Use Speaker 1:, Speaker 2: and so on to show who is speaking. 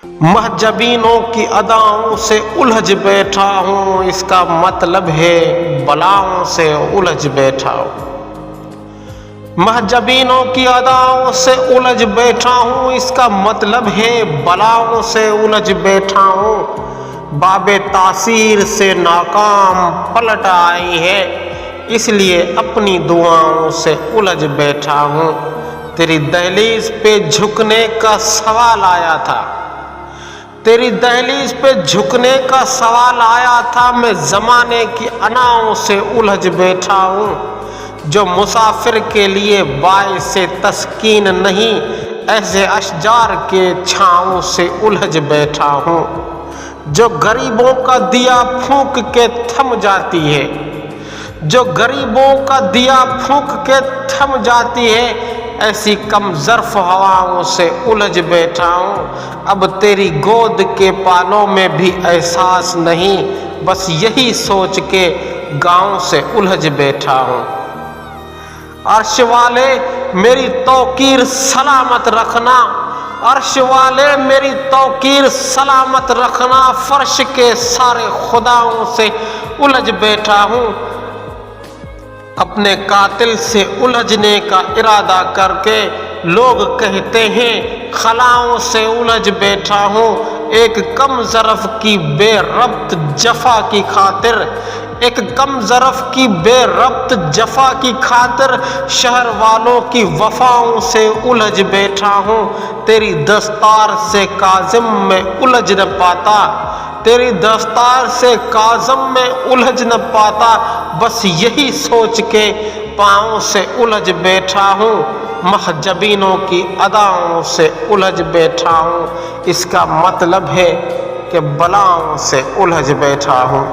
Speaker 1: महजबीनों की अदाओं से उलझ बैठा हूँ, इसका मतलब है बलाओं से उलझ बैठा हूँ। महजबीनों की अदाओं से उलझ बैठा हूँ, इसका मतलब है बलाओं से उलझ बैठा हूँ। बाबे तासीर से नाकाम पलट आई है, इसलिए अपनी दुआओं से उलझ बैठा हूँ। तेरी दहलीज पे झुकने का सवाल आया था, तेरी दहलीज पे झुकने का सवाल आया था, मैं ज़माने की अनाओं से उलझ बैठा हूँ। जो मुसाफिर के लिए बाइसे तस्कीन नहीं, ऐसे अशजार के छाँव से उलझ बैठा हूँ। जो गरीबों का दिया फूंक के थम जाती है, जो गरीबों का दिया फूंक के थम जाती है, ऐसी कम ज़र्फ हवाओं से उलझ बैठा हूँ। अब तेरी गोद के पालों में भी एहसास नहीं, बस यही सोच के गाँव से उलझ बैठा हूँ। अर्श वाले मेरी तौकीर सलामत रखना, अर्श वाले मेरी तौकीर सलामत रखना। फर्श के सारे खुदाओं से उलझ बैठा हूँ। अपने कातिल से उलझने का इरादा करके लोग कहते हैं खलाओं से उलझ बैठा हूँ। एक कम ज़रफ़ की बेरब्त जफ़ा की खातिर, एक कम ज़रफ़ की बेरब्त जफ़ा की खातिर शहर वालों की वफ़ाओं से उलझ बैठा हूँ। तेरी दस्तार से काज़िम में उलझ न पाता, तेरी दस्तार से काज़िम में उलझ न पाता, बस यही सोच के पाँव से उलझ बैठा हूँ। महजबीनों की अदाओं से उलझ बैठा हूँ, इसका मतलब है कि बलाओं से उलझ बैठा हूँ।